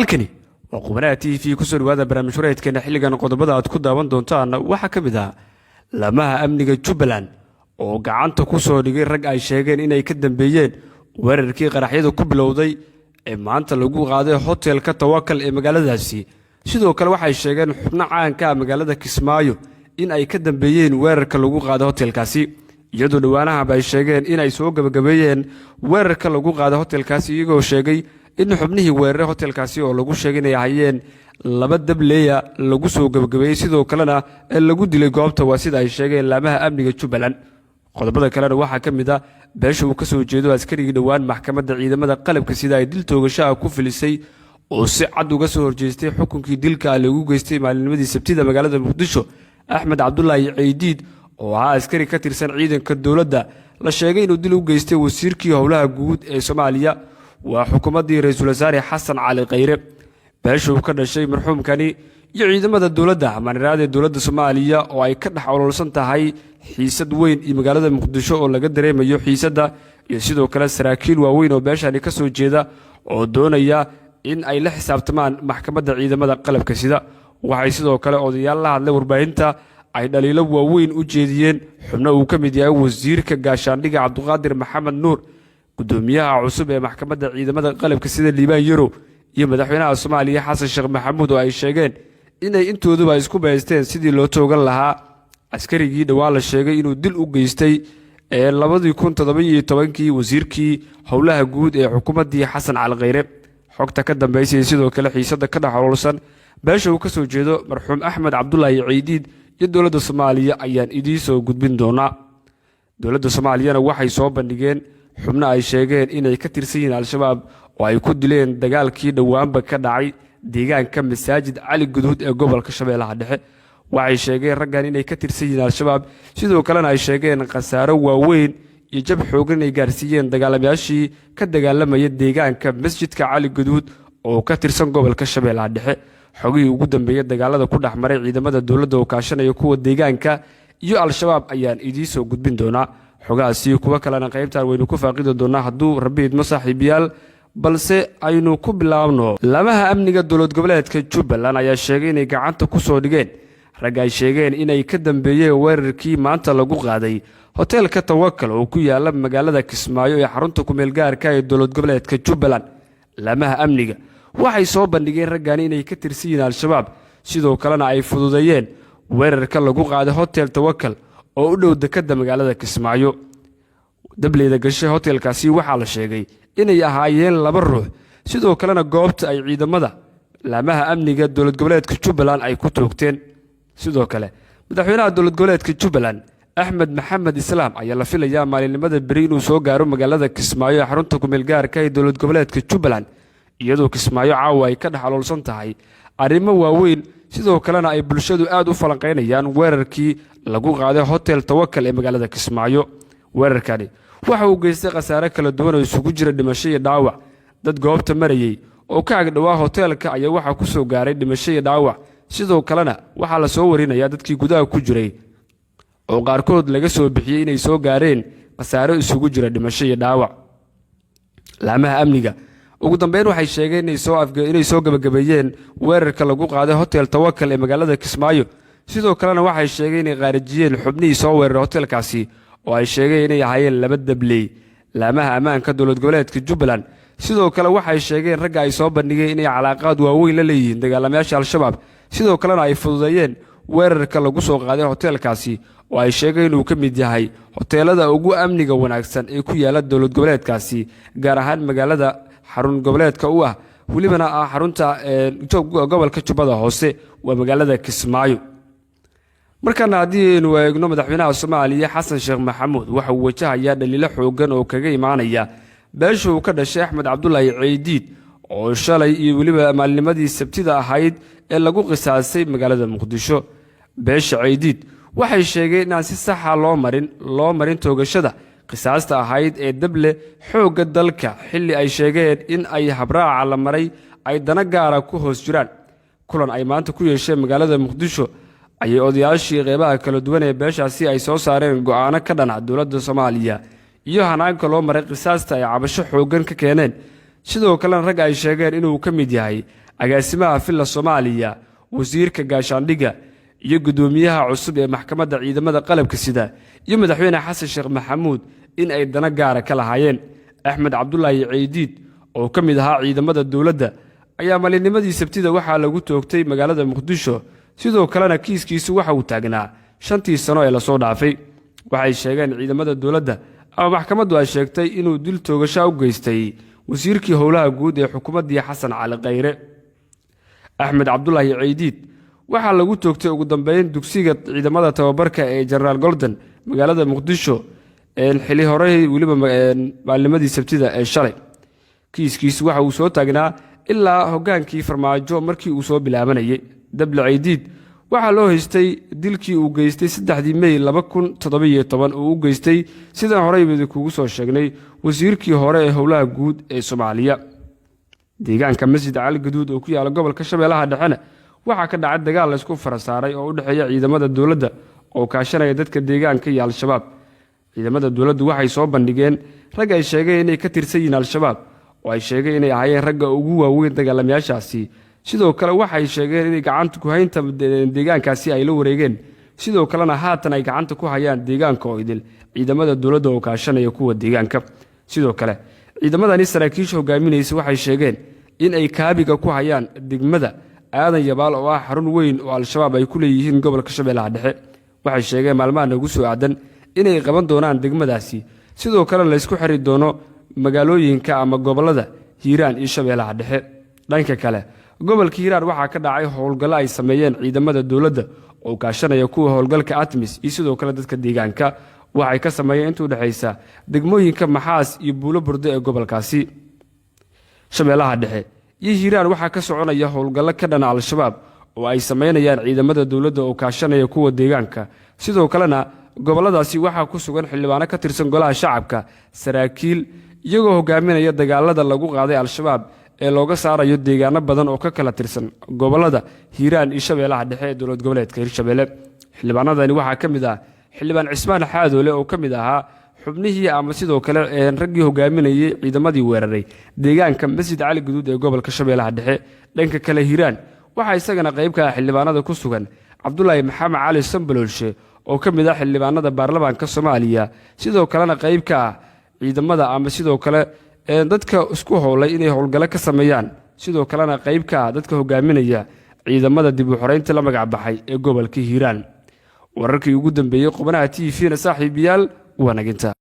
halkani waa qubanaha TV ku soo dhawaada barnaamij wareedkeena xilligan qodobada aad ku daawan doontaan waxa ka mid ah lamaha amniga Jubbaland oo gacanta ku soo dhigay rag ay sheegeen inay ka dambeeyeen weerarkii qaraxyada ku bilowday ee maanta lagu qaaday hotelka Tawakkal ee magaaladaasi sidoo kale waxay sheegeen xubno caanka ah magaalada Kismaayo in ay ka dambeeyeen weerarka lagu qaaday hotelkaasi iyadoo dhawaanaha ay sheegeen in ay soo gabagabeeyeen weerarka lagu qaaday hotelkaasi iyagoo sheegay in xubnihii weeraray hotelkaasi oo lagu sheegay inay hayeen laba dableeya lagu soo gabagabeeyay sidoo kalena lagu dilay goobta waa sida ay sheegeen lamaha amniga Jubbaland qodobada kalena waxa ka mid ah beesha uu ka soo jeedo askarigii dhawaan maxkamadda ciidamada qalabka sida ay dil toogasho ku filisay oo si cad uga soo horjeestay xukunkii dilka lagu geystay maalinnimadii Sabtida magaalada Muqdisho Axmed Cabdullaahi Ciidiid oo ah askari ka tirsan ciidanka dawladda la sheegay inuu dil u geystay wasiirkii howlaha guud ee Soomaaliya waa xukuumadii Ra'iisul Wasaare Xasan Cali Khayre beesha uu ka dhashay marxuumkani iyo ciidamada dawladda amaniraad ee dawladda Soomaaliya oo ay ka dhaxawlsan tahay xiisad weyn ee magaalada Muqdisho oo laga dareemayo xiisadda iyo sidoo kale saraakiil waaweyn oo beeshani ka soo jeeda oo doonaya in ay la xisaabtamaan maxkamadda ciidamada qalabka sida waxay sidoo kale odayaal la hadlay warbaahinta ay dhaliilo waaweyn u jeediyeen xubno uu ka mid yahay wasiirka gaashaandhiga Cabduqaadir Maxamed Nuur gudoomiyaha cusub ee maxkamadda ciidamada qalabka sida Liibaan Yaro iyo madaxweynaha Soomaaliya Xasan Sheekh Maxamuud oo ay sheegeen inay intooduba isku baysteen sidii loo toogan lahaa askarigii dhawaan la sheegay inuu dil u geystay ee 2017 wasiirkii howlaha guud ee xukuumadii Xasan Cali Khayre xogta ka dambeysay sidoo kale xiisadda ka dhaxawlsan beesha uu ka soo jeedo marxuum Axmed Cabdullaahi Ciidiid iyo dawladda Soomaaliya ayaan idin soo gudbin doonaa dawladda Soomaaliyana waxay soo bandhigeen xubno ay sheegeen inay ka tirsan yihiin al-shabaab oo ay ku dileen dagaalkii dhawaanba ka dhacay deegaanka masaajid Cali Guduud ee gobolka Shabeellaha Dhexe waxay sheegeen raggan inay ka tirsan yihiin al-shabaab sidoo kalena ay sheegeen khasaaro waaweyn iyo jab xooggan ay gaarsiiyeen dagaalamayaashii ka dagaalamaya deegaanka masjidka Cali Guduud oo ka tirsan gobolka Shabeellaha Dhexe xogii ugu dambeeyay dagaalada ku dhaxmaray ciidamada dawladda oo kaashanaya kuwa deegaanka iyo al-shabaab ayaan idin soo gudbin doonaa xogaasi kuwa kalena qaybtaan waynu ku faaqido doonaa hadduu rabbi idmo saaxiibayaal balse aynu ku bilaabno lamaha amniga dowlad goboleedka Jubbaland ayaa sheegay inay gacanta ku soo dhigeen rag ay sheegeen inay ka dambeeyeen weerarkii maanta lagu qaaday hotelka Tawakkal oo ku yaala magaalada Kismaayo ee xarunta ku meel gaarka ee dowlad goboleedka Jubbaland lamaha amniga waxay soo bandhigeen raggan inay ka tirsan yihiin al-shabaab sidoo kalena ay fududeeyeen weerarka lagu qaaday hotel Tawakkal oo u dhow dekada magaalada Kismaayo dableeda gashay hotelkaasi waxaa la sheegay inay ahaayeen laba ruux sidoo kalena goobta ay ciidamada lamaha amniga dowlad goboleedka Jubbaland ay ku toogteen sidoo kale madaxweynaha dowlad goboleedka Jubbaland Axmed Maxamed Islaam ayaa la filayaa maalinimada bari inuu soo gaaro magaalada Kismaayo ee xarunta ku meel gaarka ee dowlad goboleedka Jubbaland iyadoo Kismaayo caawa ay ka dhaxalolsan tahay arrimo waaweyn sidoo kalena ay bulshadu aad u falanqeynayaan weerarkii lagu qaaday hotel Tawakkal ee magaalada Kismaayo weerarkani waxa uu geystay khasaare kala duwan oo isugu jira dhimasho iyo dhaawac dad goobta marayay oo ka ag dhawaa hotelka ayaa waxa ku soo gaaray dhimasho iyo dhaawac sidoo kalena waxa la soo warinayaa dadkii gudaha ku jiray oo qaarkood laga soo bixiyay inay soo gaareen khasaare isugu jira dhimasho iyo dhaawac lamaha amniga ugu dambeyn waxay sheegeen inay soo gabagabeeyeen weerarka lagu qaaday hotel Tawakkal ee magaalada Kismaayo sidoo kalena waxay sheegeen inay qaarijiyeen xubnihii soo weeraray hotelkaasi oo ay sheegeen inay ahaayeen laba dabley lamaha ammaanka dowlad goboleedka Jubbaland sidoo kale waxay sheegeen ragga ay soo bandhigeen inay calaaqaad waaweyn la leeyihiin dagaalamayaasha al-shabaab sidoo kalena ay fududeeyeen weerarka lagu soo qaaday hotelkaasi oo ay sheegeen inuu ka mid yahay hoteelada ugu amniga wanaagsan ee ku yaala dowlad goboleedkaasi gaar ahaan magaalada xarun goboleedka u ah walibana xarunta gobolka Jubbada Hoose waa magaalada Kismaayo markana haddii aynu eegno madaxweynaha Soomaaliya Xasan Sheekh Maxamuud waxa uu wajahayaa dhaliilo xooggan oo kaga imaanaya beesha uu ka dhashay Axmed Cabdullaahi Ciidiid oo shalay iyo waliba maalinnimadii Sabtida ahayd ee lagu qisaasay magaalada Muqdisho beesha Ciidiid waxay sheegeen in si sax ah loo marin toogashada qisaasta ahayd ee dable xoogga dalka xilli ay sheegeen in ay habraaca la maray ay dana gaara ku hoos jiraan kulan ay maanta ku yeesheen magaalada Muqdisho ayay odayaashii qeybaha kala duwan ee beeshaasi ay soo saareen go'aano ka dhanac dawladda Soomaaliya iyo hanaanka loo maray qisaasta ay cabasho xooggan ka keeneen sidoo kale rag ay sheegeen inuu ka mid yahay agaasimaha filla Soomaaliya wasiirka gaashaandhiga iyo gudoomiyaha cusub ee maxkamadda ciidamada qalabka sida iyo madaxweyne xasan sheekh maxamuud in ay dana gaar ka lahaayeen. Axmed Cabdullaahi Ciidiid oo ka mid ahaa ciidamada dawladda ayaa maalinimadii Sabtida waxaa lagu toogtay magaalada Muqdisho, sidoo kalena kiiskiisu waxa uu taagnaa 5 sano ee la soo dhaafay. waxay sheegeen ciidamada dawladda ama maxkamaddu ay sheegtay inuu dil toogasho u geystay wasiirkii howlaha guud ee xukuumadda Xasan Cali Khayre. Axmed Cabdullaahi Ciidiid waxaa lagu toogtay ugu dambeyn dugsiga ciidamada tababarka ee General Golden magaalada Muqdisho xili hore waliba maalinimadii Sabtida ee shalay. kiiskiisu waxa uu soo taagnaa ilaa hogaankii farmaajo markii uu soo bilaabanayay. Dable Ciidiid waxaa loo haystay dilkii uu geystay 3 May 2017 oo uu geystay sidaan horeyba kugu soo sheegnay wasiirkii hore ee howlaha guud ee Soomaaliya. deegaanka Masjid Cali Gaduud oo ku yaala gobolka Shabeellaha Dhexe waxaa ka dhacay dagaal la isku farasaaray oo u dhaxeeya ciidamada dawladda oo kaashanaya dadka deegaanka iyo Al-Shabaab. ciidamada dawladdu waxay soo bandhigeen rag ay sheegeen inay ka tirsan yihiin Al-Shabaab oo ay sheegeen inay ahaayeen ragga ugu waaweyn dagaalamayaashaasi. sidoo kale waxay sheegeen inay gacanta ku haynta deegaankaasi ay la wareegeen, sidoo kalena haatan ay gacanta ku hayaan deegaanka oo idil ciidamada dawladda oo kaashanaya kuwa deegaanka. sidoo kale ciidamadani saraakiisha hogaaminaysa waxay sheegeen in ay kaabiga ku hayaan degmada Aadan Yabaal oo ah xarun weyn oo Al-Shabaab ay ku leeyihiin gobolka Shabeellaha Dhexe. waxay sheegeen maalmahan ugu soo aadan inay qaban doonaan degmadaasi, sidoo kale la isku xiri doono magaalooyinka ama gobolada Hiiraan iyo Shabeellaha Dhexe. dhanka kale gobolka Hiiraan waxaa ka dhacay howlgallo ay sameeyeen ciidamada dawladda oo kaashanaya kuwa howlgalka ATMIS iyo sidoo kale dadka deegaanka. waxay ka sameeyeen inta u dhaxaysa degmooyinka Maxaas iyo Buulo Burde ee gobolkaasi. Shabeellaha Dhexe iyo Hiiraan waxaa ka soconaya howlgallo ka dhan Al-Shabaab oo ay sameynayaan ciidamada dawladda oo kaashanaya kuwa deegaanka. sidoo kalena goboladaasi waxaa ku sugan xildhibaano ka tirsan golaha shacabka, saraakiil iyagoo hogaaminaya dagaalada lagu qaaday Al-Shabaab ee looga saarayo deegaano badan oo ka kala tirsan gobolada Hiiraan iyo Shabeellaha Dhexe ee dowlad goboleedka Hirshabelle. xildhibaanadani waxaa ka mid ah xildhibaan Cismaan Xaadoole oo ka mid ahaa xubnihii ama sidoo kale raggii hogaaminayay ciidamadii weeraray deegaanka Masjid Cali Gaduud ee gobolka Shabeellaha Dhexe. dhanka kale Hiiraan waxaa isagana qayb ka ah xildhibaanada ku sugan Cabdullaahi Maxamed Cali Sambalolshe oo ka mid ah xildhibaanada baarlamaanka Soomaaliya, sidoo kalena qayb ka ah ciidamada ama sidoo kale dadka isku howlay inay howlgallo ka sameeyaan, sidoo kalena qayb ka ah dadka hogaaminaya ciidamada dib u xoreynta la magac baxay ee gobolka Hiiraan. wararkii ugu dambeeyay qubanaha TV-na saaxiibayaal wanaginta.